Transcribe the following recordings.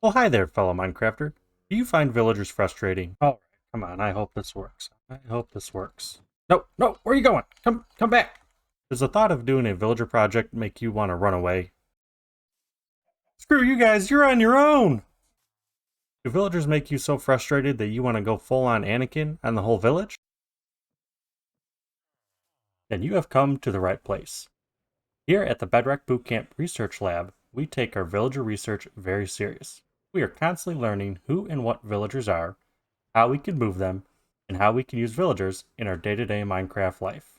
Well, hi there, fellow Minecrafter. Do you find villagers frustrating? Alright, come on, I hope this works. I hope this works. No, no, where are you going? Come back! Does the thought of doing a villager project make you want to run away? Screw you guys, you're on your own! Do villagers make you so frustrated that you want to go full-on Anakin on the whole village? Then you have come to the right place. Here at the Bedrock Bootcamp Research Lab, we take our villager research very serious. We are constantly learning who and what villagers are, how we can move them, and how we can use villagers in our day-to-day Minecraft life.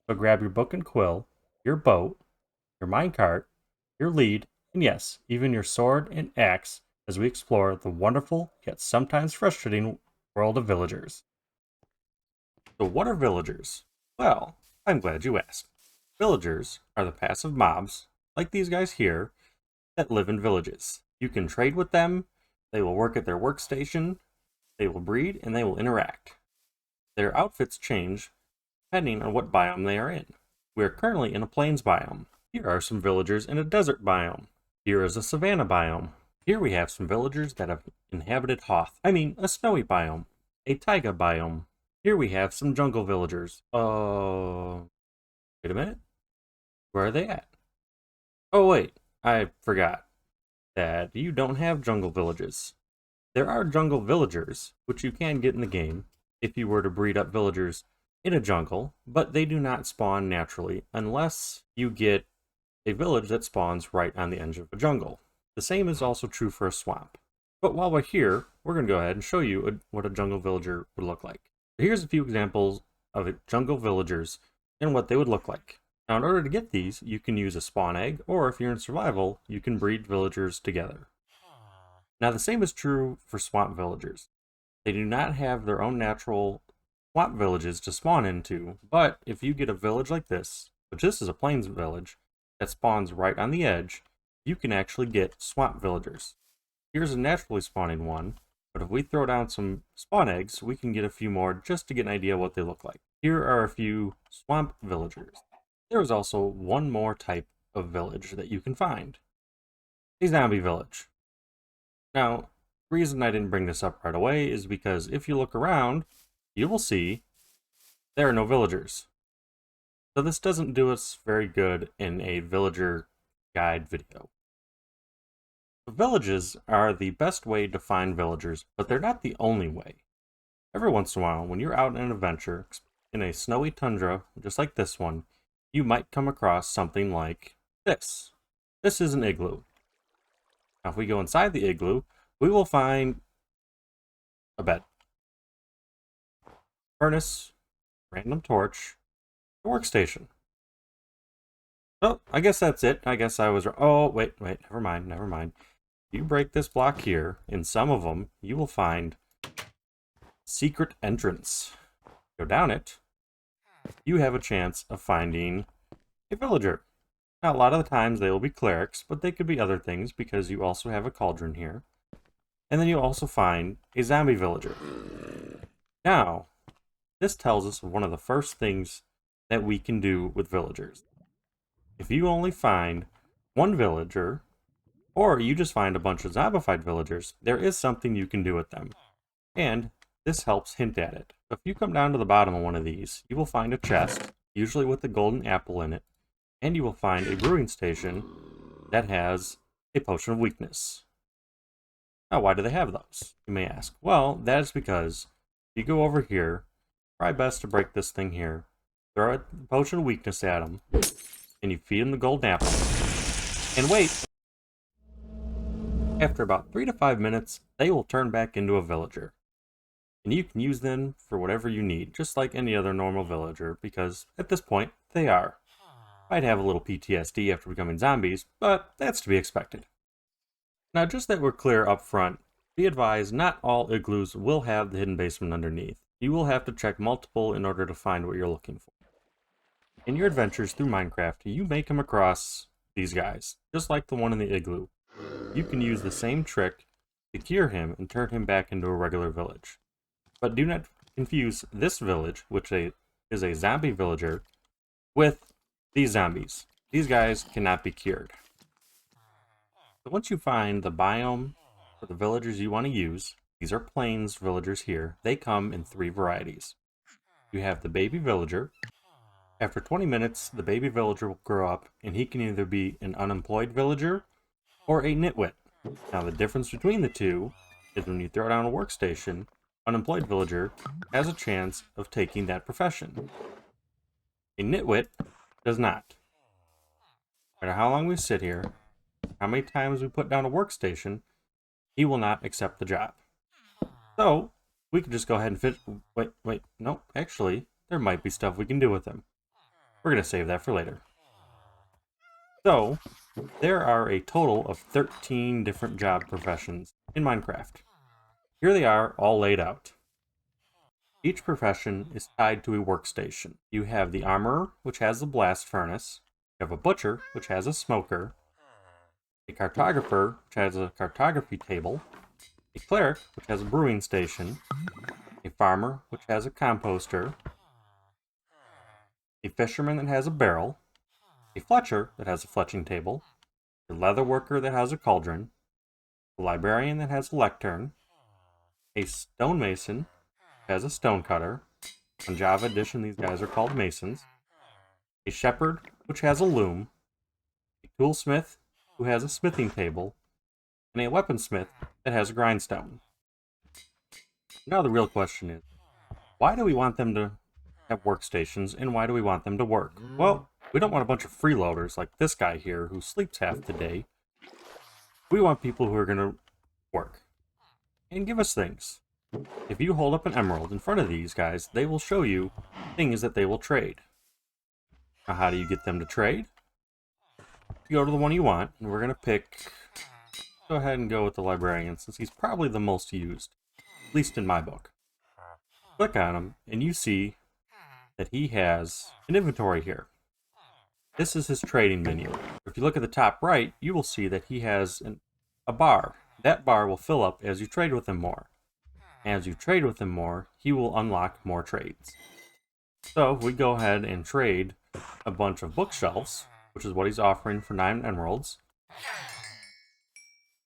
So grab your book and quill, your boat, your minecart, your lead, and yes, even your sword and axe as we explore the wonderful yet sometimes frustrating world of villagers. So what are villagers? Well, I'm glad you asked. Villagers are the passive mobs, like these guys here, that live in villages. You can trade with them, they will work at their workstation, they will breed, and they will interact. Their outfits change depending on what biome they are in. We are currently in a plains biome. Here are some villagers in a desert biome. Here is a savanna biome. Here we have some villagers that have inhabited a snowy biome, a taiga biome. Here we have some jungle villagers. Wait a minute. Where are they at? Oh wait, I forgot that you don't have jungle villages. There are jungle villagers, which you can get in the game if you were to breed up villagers in a jungle, but they do not spawn naturally unless you get a village that spawns right on the edge of a jungle. The same is also true for a swamp. But while we're here, we're going to go ahead and show you what a jungle villager would look like. Here's a few examples of jungle villagers and what they would look like. Now, in order to get these, you can use a spawn egg, or if you're in survival, you can breed villagers together. Now, the same is true for swamp villagers. They do not have their own natural swamp villages to spawn into, but if you get a village like this, which this is a plains village, that spawns right on the edge, you can actually get swamp villagers. Here's a naturally spawning one, but if we throw down some spawn eggs, we can get a few more just to get an idea of what they look like. Here are a few swamp villagers. There is also one more type of village that you can find. A zombie village. Now, the reason I didn't bring this up right away is because if you look around, you will see there are no villagers. So this doesn't do us very good in a villager guide video. The villages are the best way to find villagers, but they're not the only way. Every once in a while, when you're out on an adventure in a snowy tundra, just like this one, you might come across something like this. This is an igloo. Now, if we go inside the igloo, we will find a bed, furnace, random torch, a workstation. Oh, I guess that's it. I guess I was... Oh, wait, never mind. You break this block here, in some of them, you will find secret entrance. Go down it, you have a chance of finding a villager. Now, a lot of the times they will be clerics, but they could be other things because you also have a cauldron here. And then you also find a zombie villager. Now, this tells us one of the first things that we can do with villagers. If you only find one villager, or you just find a bunch of zombified villagers, there is something you can do with them. And this helps hint at it. If you come down to the bottom of one of these, you will find a chest, usually with a golden apple in it, and you will find a brewing station that has a potion of weakness. Now, why do they have those, you may ask? Well, that is because if you go over here, try best to break this thing here, throw a potion of weakness at them, and you feed them the golden apple, and wait. After about 3 to 5 minutes, they will turn back into a villager. And you can use them for whatever you need, just like any other normal villager, because at this point, they are. Might have a little PTSD after becoming zombies, but that's to be expected. Now, just that we're clear up front, be advised not all igloos will have the hidden basement underneath. You will have to check multiple in order to find what you're looking for. In your adventures through Minecraft, you may come across these guys, just like the one in the igloo. You can use the same trick to cure him and turn him back into a regular village. But do not confuse this village, which is a zombie villager, with these zombies. These guys cannot be cured. So once you find the biome for the villagers you want to use, these are plains villagers here. They come in 3 varieties. You have the baby villager. After 20 minutes, the baby villager will grow up, and he can either be an unemployed villager or a nitwit. Now, the difference between the two is when you throw down a workstation, unemployed villager has a chance of taking that profession. A nitwit does not. No matter how long we sit here, how many times we put down a workstation, he will not accept the job. So, we could just go ahead and fit. Wait, no, actually, there might be stuff we can do with him. We're going to save that for later. So, there are a total of 13 different job professions in Minecraft. Here they are, all laid out. Each profession is tied to a workstation. You have the armorer, which has the blast furnace. You have a butcher, which has a smoker. A cartographer, which has a cartography table. A cleric, which has a brewing station. A farmer, which has a composter. A fisherman that has a barrel. A fletcher that has a fletching table. A leather worker that has a cauldron. A librarian that has a lectern. A stonemason has a stonecutter. On Java Edition, these guys are called masons. A shepherd, which has a loom. A toolsmith, who has a smithing table. And a weaponsmith that has a grindstone. Now the real question is, why do we want them to have workstations, and why do we want them to work? Well, we don't want a bunch of freeloaders like this guy here who sleeps half the day. We want people who are going to work and give us things. If you hold up an emerald in front of these guys, they will show you things that they will trade. Now, how do you get them to trade? You go to the one you want, and we're going to pick... Go ahead and go with the librarian, since he's probably the most used, at least in my book. Click on him, and you see that he has an inventory here. This is his trading menu. If you look at the top right, you will see that he has a bar. That bar will fill up as you trade with him more. As you trade with him more, he will unlock more trades. So if we go ahead and trade a bunch of bookshelves, which is what he's offering for 9 emeralds.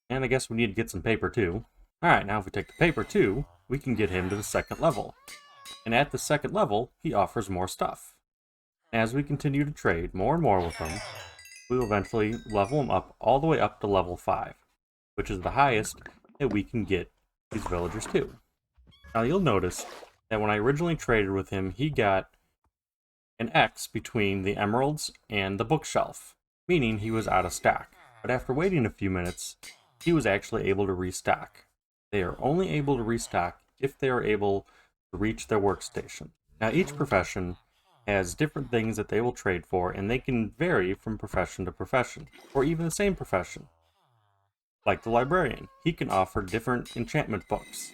And I guess we need to get some paper too. Alright, now if we take the paper too, we can get him to the 2nd level. And at the 2nd level, he offers more stuff. As we continue to trade more and more with him, we will eventually level him up all the way up to level 5, which is the highest that we can get these villagers to. Now you'll notice that when I originally traded with him, he got an X between the emeralds and the bookshelf, meaning he was out of stock. But after waiting a few minutes, he was actually able to restock. They are only able to restock if they are able to reach their workstation. Now each profession has different things that they will trade for, and they can vary from profession to profession, or even the same profession. Like the librarian, he can offer different enchantment books.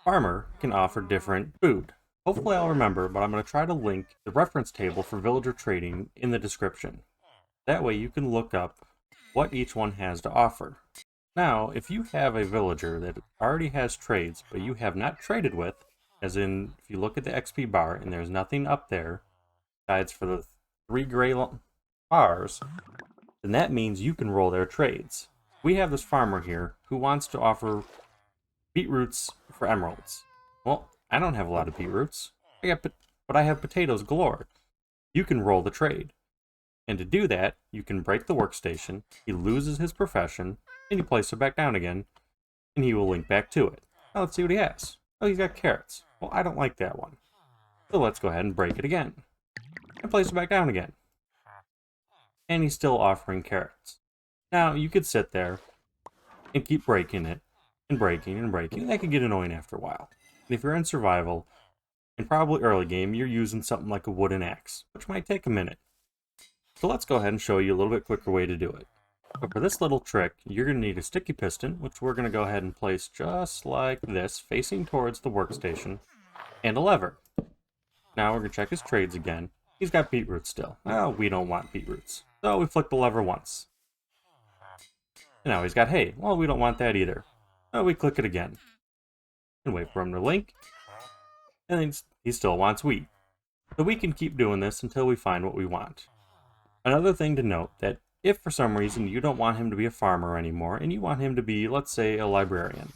Farmer can offer different food. Hopefully I'll remember, but I'm going to try to link the reference table for villager trading in the description. That way you can look up what each one has to offer. Now, if you have a villager that already has trades, but you have not traded with, as in, if you look at the XP bar and there's nothing up there, besides for the 3 gray bars, then that means you can roll their trades. We have this farmer here who wants to offer beetroots for emeralds. Well, I don't have a lot of beetroots, but I have potatoes galore. You can roll the trade. And to do that, you can break the workstation, he loses his profession, and you place it back down again, and he will link back to it. Now let's see what he has. Oh, he's got carrots. Well, I don't like that one. So let's go ahead and break it again. And place it back down again. And he's still offering carrots. Now, you could sit there and keep breaking it, and breaking and breaking. That could get annoying after a while. And if you're in survival, and probably early game, you're using something like a wooden axe, which might take a minute. So let's go ahead and show you a little bit quicker way to do it. But for this little trick, you're going to need a sticky piston, which we're going to go ahead and place just like this, facing towards the workstation, and a lever. Now we're going to check his trades again. He's got beetroots still. Oh, we don't want beetroots. So we flick the lever once. And now he's got hay. Well, we don't want that either. So we click it again. And wait for him to link. And then he still wants wheat. So we can keep doing this until we find what we want. Another thing to note, that If for some reason you don't want him to be a farmer anymore and you want him to be, let's say, a librarian,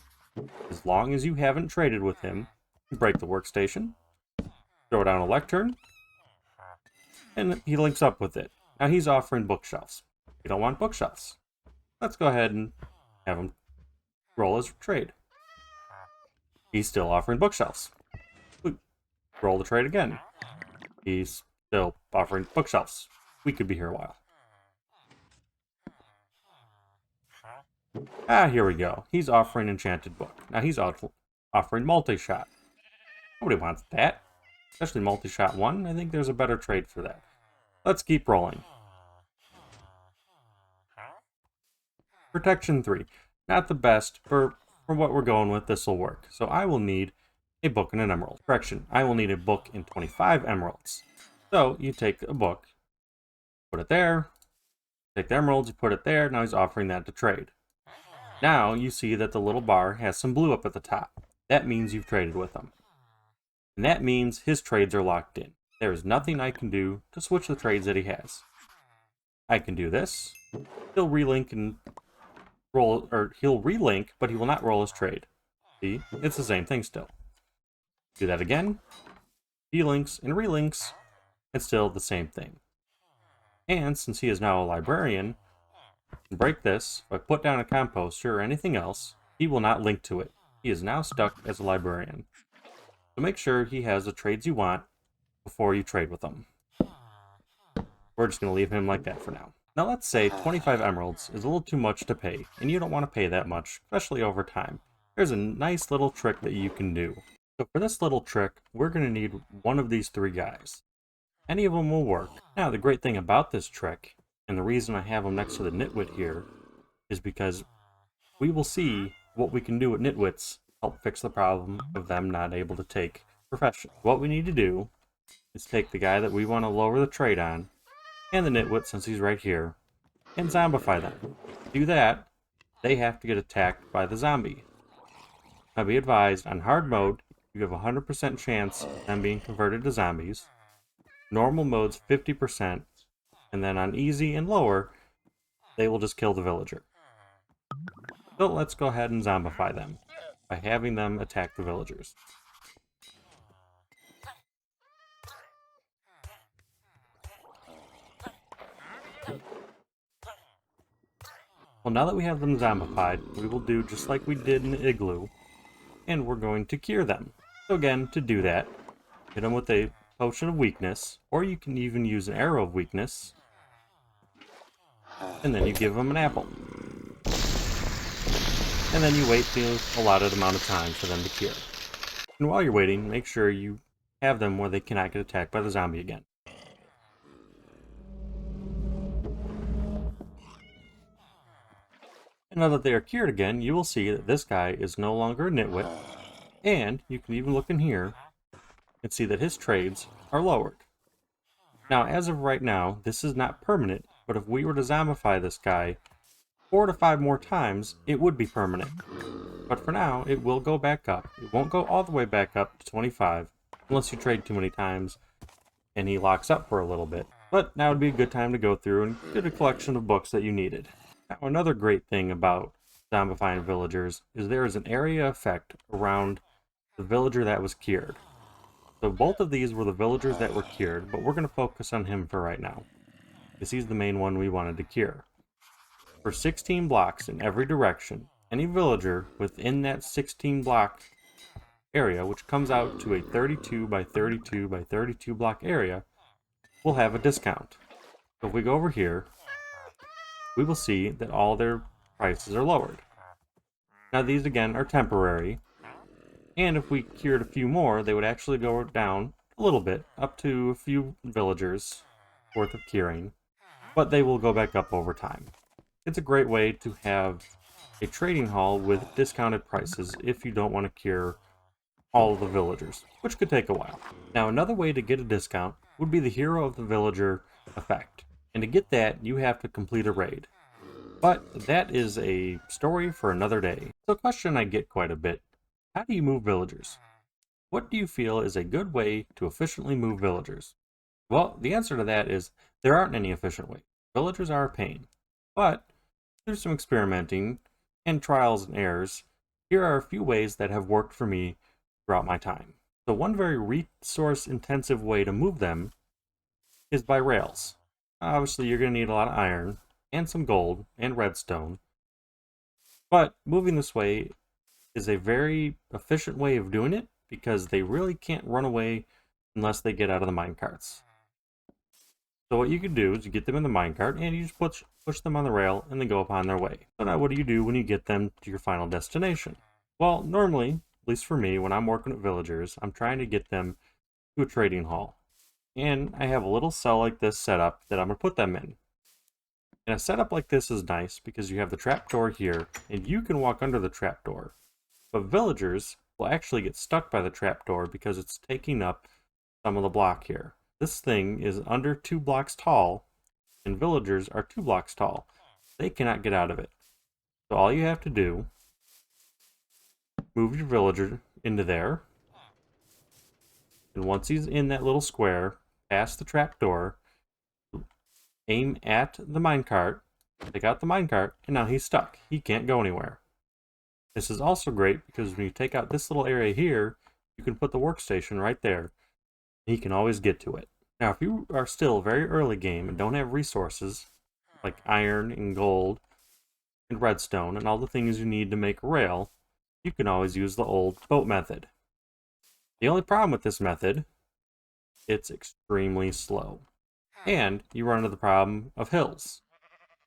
as long as you haven't traded with him, you break the workstation, throw down a lectern, and he links up with it. Now he's offering bookshelves. You don't want bookshelves. Let's go ahead and have him roll his trade. He's still offering bookshelves. Roll the trade again. He's still offering bookshelves. We could be here a while. Here we go. He's offering enchanted book. Now he's offering multi-shot. Nobody wants that. Especially multi-shot 1. I think there's a better trade for that. Let's keep rolling. Protection 3. Not the best, but for what we're going with, this will work. So I will need a book and an emerald. Correction, I will need a book and 25 emeralds. So you take a book, put it there, take the emeralds, you put it there, now he's offering that to trade. Now you see that the little bar has some blue up at the top. That means you've traded with him. And that means his trades are locked in. There is nothing I can do to switch the trades that he has. I can do this. He'll relink and roll, or he'll relink, but he will not roll his trade. See, it's the same thing still. Do that again. Delinks and relinks, it's still the same thing. And since he is now a librarian, break this, if I put down a composter or anything else, he will not link to it. He is now stuck as a librarian. So make sure he has the trades you want before you trade with him. We're just going to leave him like that for now. Now let's say 25 emeralds is a little too much to pay, and you don't want to pay that much, especially over time. There's a nice little trick that you can do. So for this little trick, we're going to need one of these 3 guys. Any of them will work. Now the great thing about this trick, and the reason I have them next to the nitwit here, is because we will see what we can do with nitwits help fix the problem of them not able to take profession. What we need to do is take the guy that we want to lower the trade on, and the nitwit since he's right here, and zombify them. To do that, they have to get attacked by the zombie. Now be advised, on hard mode, you have a 100% chance of them being converted to zombies. Normal mode's 50%, and then on easy and lower, they will just kill the villager. So let's go ahead and zombify them by having them attack the villagers. Well, now that we have them zombified, we will do just like we did in the igloo, and we're going to cure them. So again, to do that, hit them with a potion of weakness, or you can even use an arrow of weakness, and then you give them an apple. And then you wait the allotted amount of time for them to cure. And while you're waiting, make sure you have them where they cannot get attacked by the zombie again. And now that they are cured again, you will see that this guy is no longer a nitwit, and you can even look in here and see that his trades are lowered. Now, as of right now, this is not permanent, but if we were to zombify this guy 4 to 5 more times, it would be permanent. But for now, it will go back up. It won't go all the way back up to 25, unless you trade too many times and he locks up for a little bit. But now would be a good time to go through and get a collection of books that you needed. Now, another great thing about Zombifying Villagers is there is an area effect around the villager that was cured. So both of these were the villagers that were cured, but we're going to focus on him for right now, because he's the main one we wanted to cure. For 16 blocks in every direction, any villager within that 16 block area, which comes out to a 32 by 32 by 32 block area, will have a discount. So if we go over here, we will see that all their prices are lowered. Now these again are temporary, and if we cured a few more, they would actually go down a little bit, up to a few villagers worth of curing, but they will go back up over time. It's a great way to have a trading hall with discounted prices if you don't want to cure all of the villagers, which could take a while. Now another way to get a discount would be the Hero of the Villager effect, and to get that you have to complete a raid. But that is a story for another day. So a question I get quite a bit: how do you move villagers? What do you feel is a good way to efficiently move villagers? Well, the answer to that is there aren't any efficient ways. Villagers are a pain. But through some experimenting and trials and errors, here are a few ways that have worked for me throughout my time. So one very resource intensive way to move them is by rails. Obviously you're going to need a lot of iron and some gold and redstone, but moving this way is a very efficient way of doing it because they really can't run away unless they get out of the minecarts. So what you can do is you get them in the minecart and you just push them on the rail and they go upon their way. So now what do you do when you get them to your final destination? Well, normally, at least for me, when I'm working with villagers, I'm trying to get them to a trading hall. And I have a little cell like this set up that I'm going to put them in. And a setup like this is nice because you have the trapdoor here and you can walk under the trapdoor. But villagers will actually get stuck by the trapdoor because it's taking up some of the block here. This thing is under 2 blocks tall, and villagers are 2 blocks tall. They cannot get out of it. So all you have to do, move your villager into there, and once he's in that little square, past the trapdoor, aim at the minecart, take out the minecart, and now he's stuck. He can't go anywhere. This is also great because when you take out this little area here, you can put the workstation right there. He can always get to it. Now, if you are still very early game and don't have resources like iron and gold and redstone and all the things you need to make a rail, you can always use the old boat method. The only problem with this method, it's extremely slow. And you run into the problem of hills,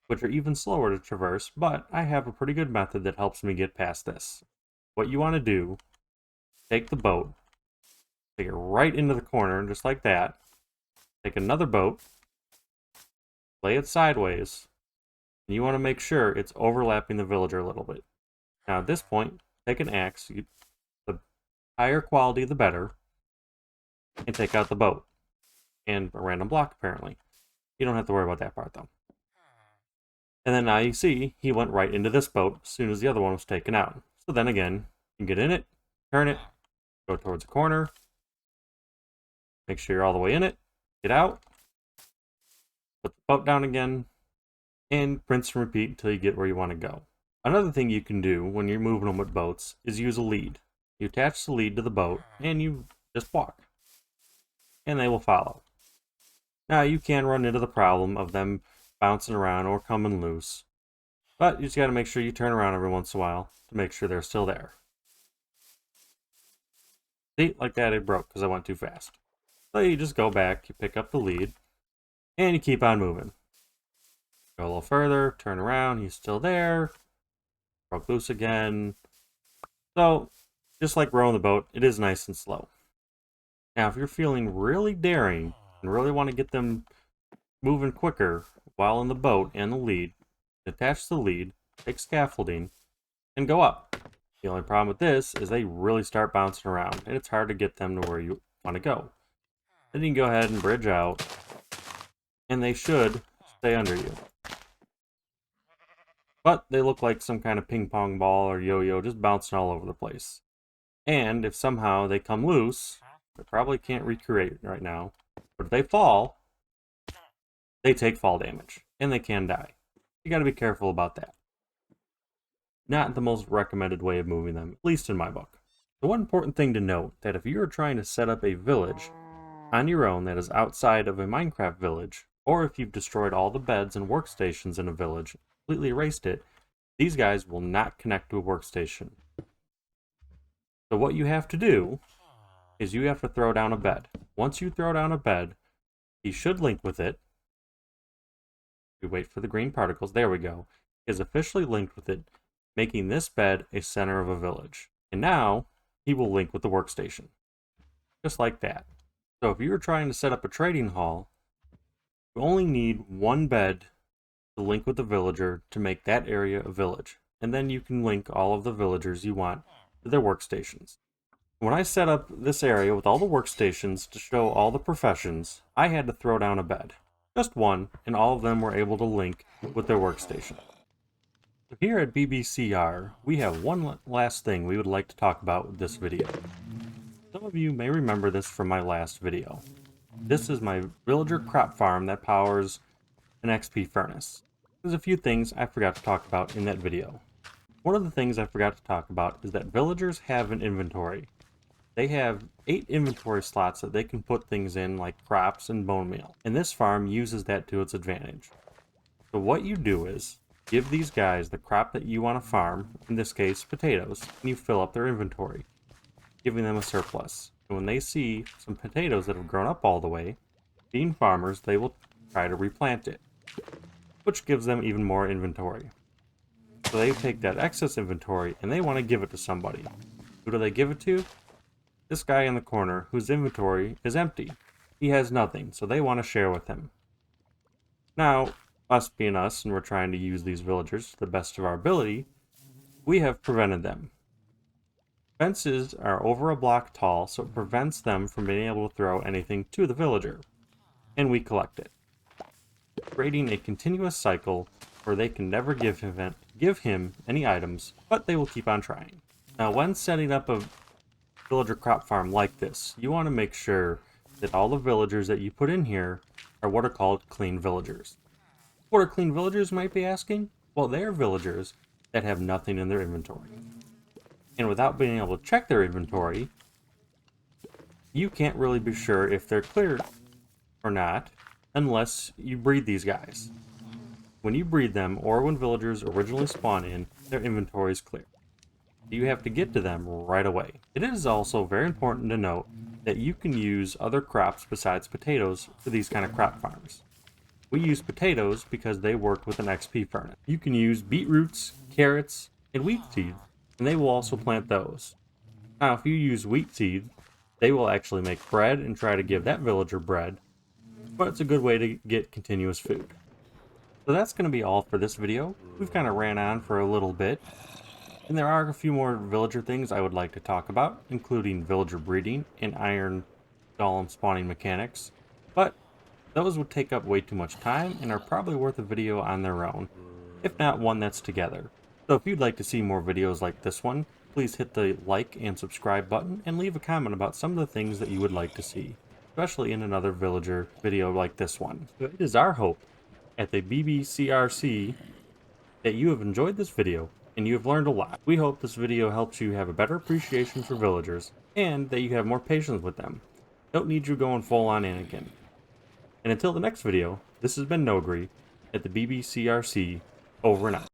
which are even slower to traverse, but I have a pretty good method that helps me get past this. What you want to do, take the boat, take it right into the corner, just like that. Take another boat, lay it sideways, and you want to make sure it's overlapping the villager a little bit. Now at this point, take an axe, the higher quality the better, and take out the boat. And a random block apparently. You don't have to worry about that part though. And then now you see, he went right into this boat as soon as the other one was taken out. So then again, you can get in it, turn it, go towards the corner, make sure you're all the way in it, get out, put the boat down again, and rinse and repeat until you get where you want to go. Another thing you can do when you're moving them with boats is use a lead. You attach the lead to the boat and you just walk, and they will follow. Now you can run into the problem of them bouncing around or coming loose, but you just got to make sure you turn around every once in a while to make sure they're still there. See, like that it broke because I went too fast. So you just go back, you pick up the lead, and you keep on moving. Go a little further, turn around, he's still there, broke loose again. So, just like rowing the boat, it is nice and slow. Now, if you're feeling really daring and really want to get them moving quicker while in the boat and the lead, attach the lead, take scaffolding, and go up. The only problem with this is they really start bouncing around, and it's hard to get them to where you want to go. Then you can go ahead and bridge out, and they should stay under you. But they look like some kind of ping pong ball or yo-yo just bouncing all over the place. And if somehow they come loose, they probably can't recreate right now, but if they fall, they take fall damage, and they can die. You gotta be careful about that. Not the most recommended way of moving them, at least in my book. The one important thing to note that if you're trying to set up a village on your own that is outside of a Minecraft village, or if you've destroyed all the beds and workstations in a village, completely erased it, these guys will not connect to a workstation. So what you have to do is you have to throw down a bed. Once you throw down a bed, he should link with it. We wait for the green particles. There we go. He is officially linked with it, making this bed a center of a village. And now he will link with the workstation. Just like that. So if you're trying to set up a trading hall, you only need one bed to link with the villager to make that area a village. And then you can link all of the villagers you want to their workstations. When I set up this area with all the workstations to show all the professions, I had to throw down a bed. Just one, and all of them were able to link with their workstation. So here at BBCR, we have one last thing we would like to talk about with this video. Some of you may remember this from my last video. This is my villager crop farm that powers an XP furnace. There's a few things I forgot to talk about in that video. One of the things I forgot to talk about is that villagers have an inventory. They have 8 inventory slots that they can put things in like crops and bone meal, and this farm uses that to its advantage. So what you do is, give these guys the crop that you want to farm, in this case potatoes, and you fill up their inventory, giving them a surplus. And when they see some potatoes that have grown up all the way, being farmers, they will try to replant it, which gives them even more inventory. So they take that excess inventory and they want to give it to somebody. Who do they give it to? This guy in the corner whose inventory is empty. He has nothing, so they want to share with him. Now, us being us, and we're trying to use these villagers to the best of our ability, we have prevented them. Fences are over a block tall, so it prevents them from being able to throw anything to the villager, and we collect it, creating a continuous cycle where they can never give him any items, but they will keep on trying. Now, when setting up a villager crop farm like this, you want to make sure that all the villagers that you put in here are what are called clean villagers. What are clean villagers, you might be asking? Well, they are villagers that have nothing in their inventory. And without being able to check their inventory, you can't really be sure if they're cleared or not unless you breed these guys. When you breed them, or when villagers originally spawn in, their inventory is clear. You have to get to them right away. It is also very important to note that you can use other crops besides potatoes for these kind of crop farms. We use potatoes because they work with an XP furnace. You can use beetroots, carrots, and wheat seeds, and they will also plant those. Now, if you use wheat seeds, they will actually make bread and try to give that villager bread, but it's a good way to get continuous food. So that's going to be all for this video. We've kind of ran on for a little bit, and there are a few more villager things I would like to talk about, including villager breeding and iron golem spawning mechanics, but those would take up way too much time and are probably worth a video on their own, if not one that's together. So if you'd like to see more videos like this one, please hit the like and subscribe button and leave a comment about some of the things that you would like to see, especially in another villager video like this one. It is our hope at the BBCRC that you have enjoyed this video and you have learned a lot. We hope this video helps you have a better appreciation for villagers and that you have more patience with them. Don't need you going full on Anakin. And until the next video, this has been Nogri at the BBCRC, over and out.